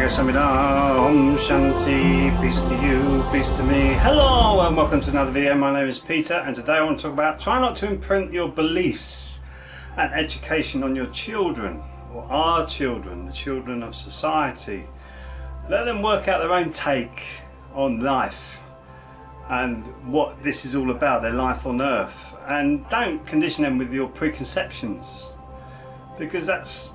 Om Shanti, peace to you, peace to me. Hello and welcome to another video. My name is Peter and today I want to talk about try not to imprint your beliefs and education on your children, or our children, the children of society. Let them work out their own take on life and what this is all about, their life on earth, and don't condition them with your preconceptions, because that's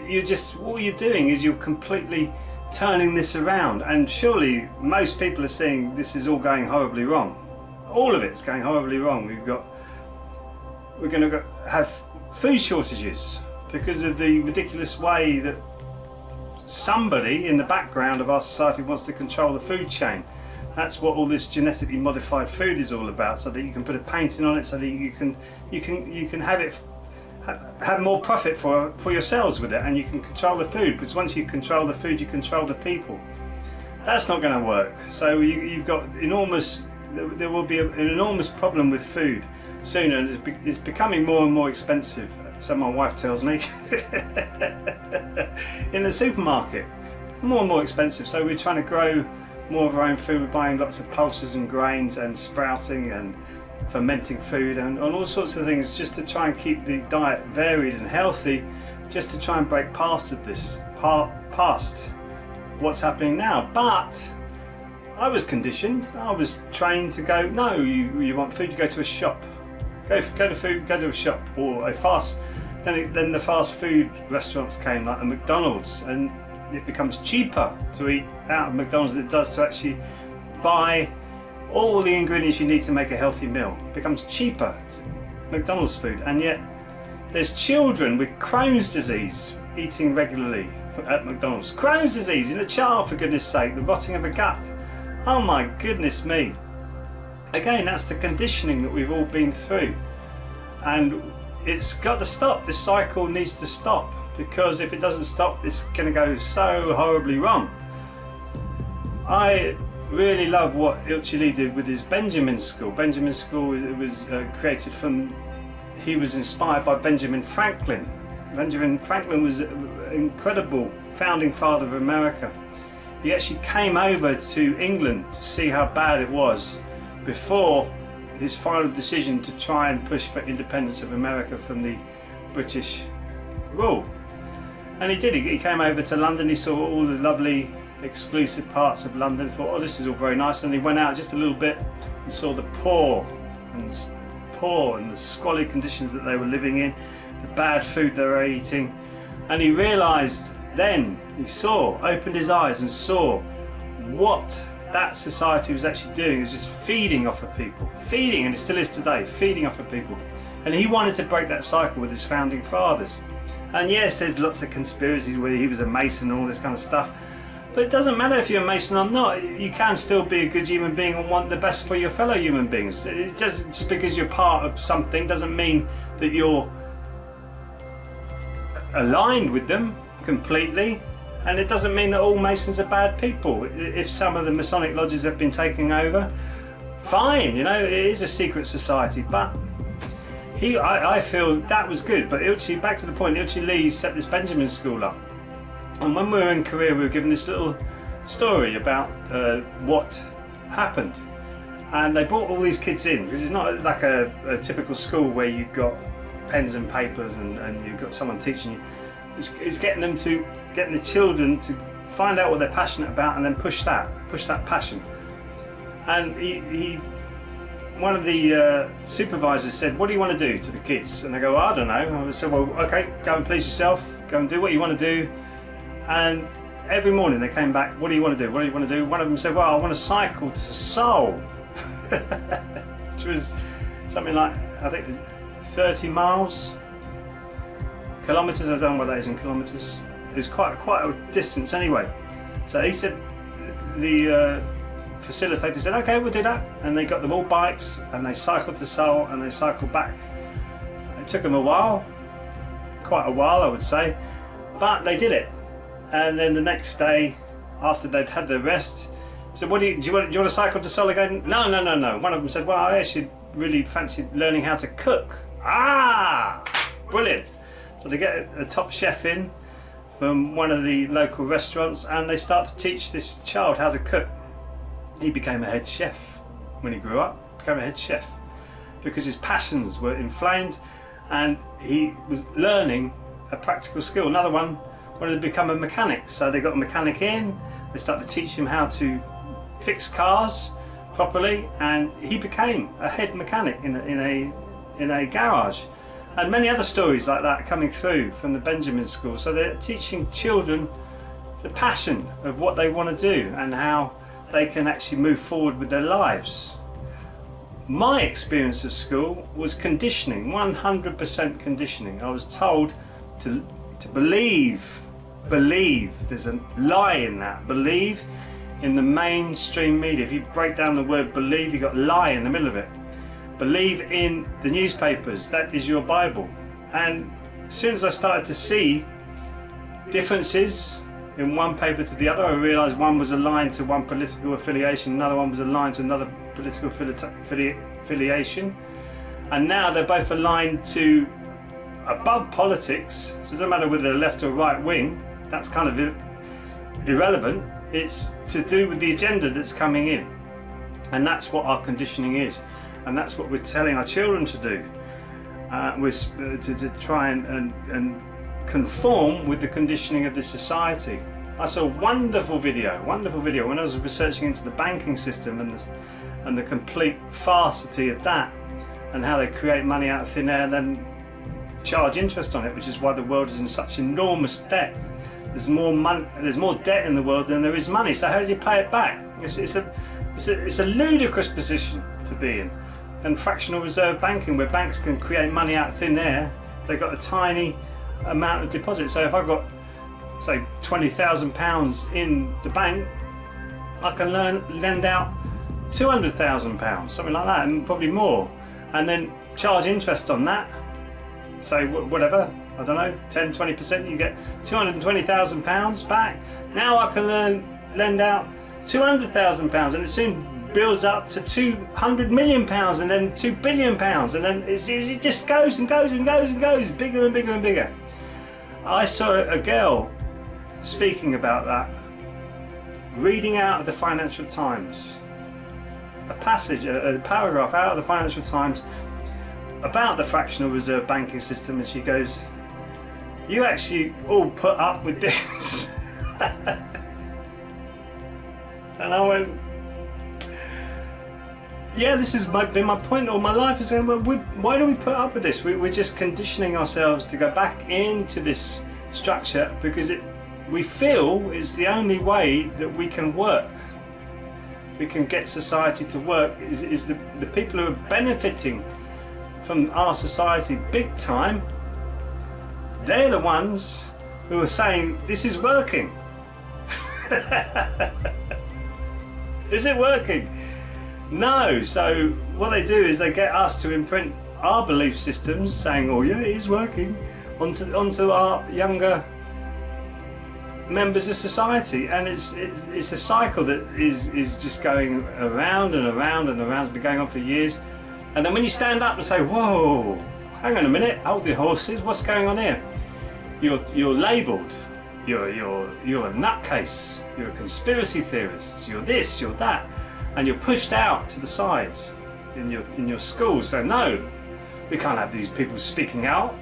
you're just, all you're doing is you're completely turning this around. And surely most people are saying this is all going horribly wrong. All of it's going horribly wrong. We're going to have food shortages because of the ridiculous way that somebody in the background of our society wants to control the food chain. That's what all this genetically modified food is all about, so that you can put a painting on it, so that you can have more profit for yourselves with it, and you can control the food, because once you control the food you control the people. That's not going to work. So you've got there will be an enormous problem with food soon, and it's becoming more and more expensive, so my wife tells me. In the supermarket, more and more expensive, so we're trying to grow more of our own food. We're buying lots of pulses and grains and sprouting and fermenting food and all sorts of things, just to try and keep the diet varied and healthy, just to try and break past what's happening now. But I was conditioned, I was trained to go, no, you want food, you go to a shop, go to a shop, or then the fast food restaurants came, like the McDonald's, and it becomes cheaper to eat out of McDonald's than it does to actually buy all the ingredients you need to make a healthy meal. It becomes cheaper, McDonald's food, and yet there's children with Crohn's disease eating regularly at McDonald's. Crohn's disease in a child, for goodness sake, the rotting of a gut. Oh my goodness me. Again, that's the conditioning that we've all been through, and it's got to stop. This cycle needs to stop, because if it doesn't stop, it's going to go so horribly wrong. I really love what Ilchili did with his Benjamin School. Benjamin School, it was created from, he was inspired by Benjamin Franklin. Benjamin Franklin was an incredible founding father of America. He actually came over to England to see how bad it was before his final decision to try and push for independence of America from the British rule. And he did. He came over to London, he saw all the lovely exclusive parts of London, thought, oh, this is all very nice, and he went out just a little bit and saw the poor and the squalid conditions that they were living in, the bad food they were eating, and he realised then, opened his eyes and saw what that society was actually doing. It was just feeding off of people, and it still is today, feeding off of people. And he wanted to break that cycle with his founding fathers. And yes, there's lots of conspiracies where he was a Mason and all this kind of stuff, but it doesn't matter if you're a Mason or not. You can still be a good human being and want the best for your fellow human beings. Just because you're part of something doesn't mean that you're aligned with them completely, and it doesn't mean that all Masons are bad people. If some of the Masonic lodges have been taken over, fine, you know, it is a secret society, but I feel that was good. But back to the point, Ilchili set this Benjamin School up. And when we were in Korea, we were given this little story about what happened. And they brought all these kids in, because it's not like a typical school where you've got pens and papers and you've got someone teaching you. It's getting the children to find out what they're passionate about and then push that passion. And one of the supervisors said, what do you want to do to the kids? And they go, I don't know. I said, well, okay, go and please yourself, go and do what you want to do. And every morning they came back, what do you want to do? What do you want to do? One of them said, well, I want to cycle to Seoul, which was something like, I think, 30 miles, kilometres, I don't know what that is in kilometres. It was quite a distance anyway. So he said, the facilitator said, okay, we'll do that. And they got them all bikes and they cycled to Seoul and they cycled back. It took them a while, quite a while I would say, but they did it. And then the next day, after they'd had their rest, so do you want to cycle to Seoul again? No. One of them said, well, I actually really fancy learning how to cook. Ah, brilliant. So they get a top chef in from one of the local restaurants, and they start to teach this child how to cook. He became a head chef when he grew up, became a head chef because his passions were inflamed and he was learning a practical skill. Another one wanted to become a mechanic, so they got a mechanic in, they started to teach him how to fix cars properly, and he became a head mechanic in a garage. And many other stories like that coming through from the Benjamin School. So they're teaching children the passion of what they want to do and how they can actually move forward with their lives. My experience of school was conditioning, 100% conditioning. I was told to believe, there's a lie in that, believe in the mainstream media. If you break down the word believe, you've got lie in the middle of it. Believe in the newspapers, that is your Bible. And as soon as I started to see differences in one paper to the other, I realised one was aligned to one political affiliation, another one was aligned to another political affiliation, and now they're both aligned to above politics, so it doesn't matter whether they're left or right wing, that's kind of irrelevant. It's to do with the agenda that's coming in, and that's what our conditioning is. And that's what we're telling our children to do, to try and conform with the conditioning of this society. I saw a wonderful video when I was researching into the banking system and the complete farcity of that, and how they create money out of thin air and then charge interest on it, which is why the world is in such enormous debt. There's more debt in the world than there is money. So how do you pay it back? It's a ludicrous position to be in. And fractional reserve banking, where banks can create money out of thin air, they've got a tiny amount of deposit. So if I've got, say, £20,000 in the bank, I can lend out £200,000, something like that, and probably more, and then charge interest on that. So whatever, I don't know, 10-20%, you get £220,000 back. Now I can lend out £200,000, and it soon builds up to £200 million, and then £2 billion, and then it just goes and goes and goes and goes, bigger and bigger and bigger. I saw a girl speaking about that, reading out of the Financial Times, a passage, a paragraph out of the Financial Times about the fractional reserve banking system, and she goes, "You actually all put up with this." And I went, yeah, this has been my point all my life, is saying, well, why do we put up with this? We're just conditioning ourselves to go back into this structure because we feel it's the only way that we can work. We can get society to work, is the people who are benefiting from our society big time. They're the ones who are saying, this is working. Is it working? No. So what they do is they get us to imprint our belief systems, saying, oh yeah, it is working, onto our younger members of society, and it's a cycle that is just going around and around and around. It's been going on for years, and then when you stand up and say, whoa, hang on a minute, hold your horses, what's going on here? You're labelled, you're a nutcase, you're a conspiracy theorist, you're this, you're that, and you're pushed out to the sides in your schools. So no, we can't have these people speaking out,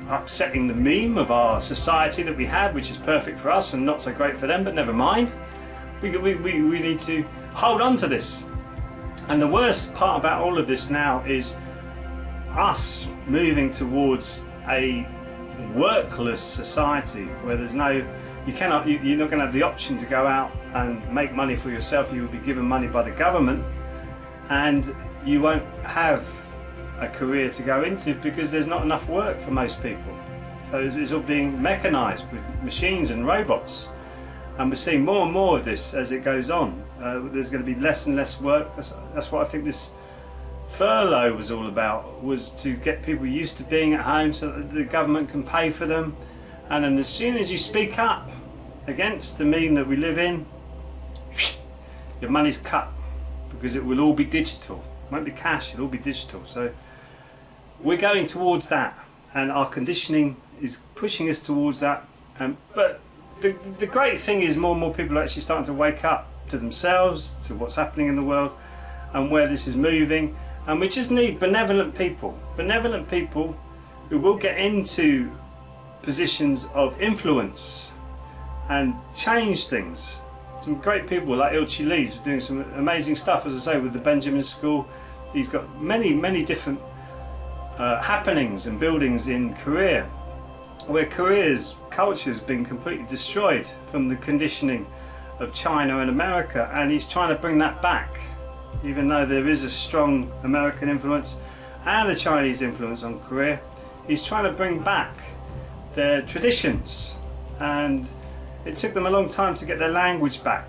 upsetting the meme of our society that we had, which is perfect for us and not so great for them, but never mind. We need to hold on to this. And the worst part about all of this now is us moving towards a workless society where there's no, you're not going to have the option to go out and make money for yourself. You will be given money by the government, and you won't have a career to go into because there's not enough work for most people. So it's all being mechanised with machines and robots, and we're seeing more and more of this as it goes on. There's going to be less and less work. That's what I think this furlough was all about, was to get people used to being at home so that the government can pay for them. And then as soon as you speak up against the meme that we live in, your money's cut, because it will all be digital. It won't be cash, it'll all be digital. So we're going towards that, and our conditioning is pushing us towards that, But the great thing is more and more people are actually starting to wake up to themselves, to what's happening in the world and where this is moving. And we just need benevolent people who will get into positions of influence and change things. Some great people like Ilchi Lee's doing some amazing stuff, as I say, with the Benjamin School. He's got many different happenings and buildings in Korea, where Korea's culture has been completely destroyed from the conditioning of China and America, and he's trying to bring that back, even though there is a strong American influence and a Chinese influence on Korea. He's trying to bring back their traditions, and it took them a long time to get their language back,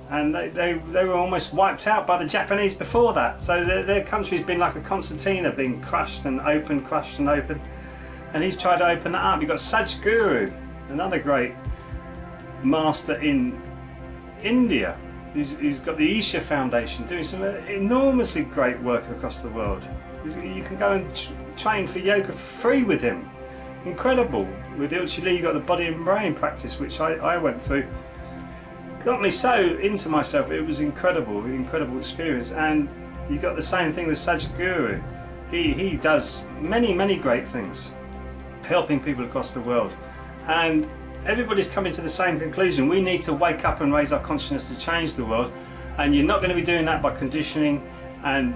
and they were almost wiped out by the Japanese before that. So their country's been like a concertina, being crushed and opened, crushed and opened, and he's tried to open that up. You've got Sadhguru, another great master in India, who's got the Isha Foundation, doing some enormously great work across the world. You can go and train for yoga for free with him. Incredible. With Ilchi Lee, you got the body and brain practice, which I went through. Got me so into myself. It was incredible experience. And you got the same thing with Sadhguru. He does many great things, helping people across the world. And everybody's coming to the same conclusion. We need to wake up and raise our consciousness to change the world. And you're not going to be doing that by conditioning and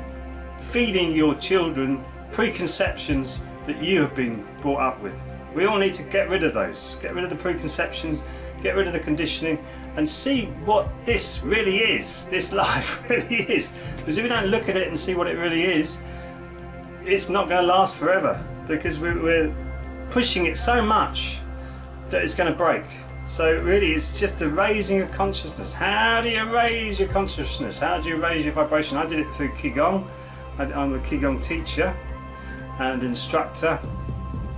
feeding your children preconceptions that you have been brought up with. We all need to get rid of those, get rid of the preconceptions, get rid of the conditioning, and see what this really is, this life really is. Because if we don't look at it and see what it really is, it's not going to last forever, because we're pushing it so much that it's going to break. So really it's just the raising of consciousness. How do you raise your consciousness? How do you raise your vibration? I did it through Qigong. I'm a Qigong teacher and instructor,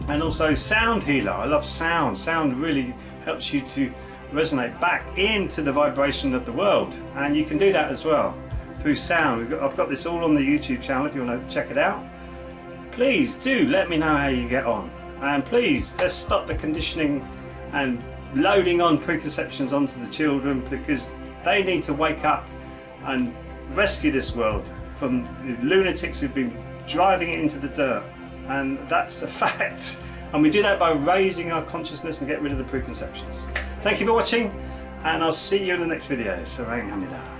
and also sound healer. I love sound. Sound really helps you to resonate back into the vibration of the world, and you can do that as well through sound. I've got this all on the YouTube channel if you want to check it out. Please do let me know how you get on, and please let's stop the conditioning and loading on preconceptions onto the children, because they need to wake up and rescue this world from the lunatics who've been driving it into the dirt. And that's a fact, and we do that by raising our consciousness and get rid of the preconceptions. Thank you for watching, and I'll see you in the next video. Sarang Hamida.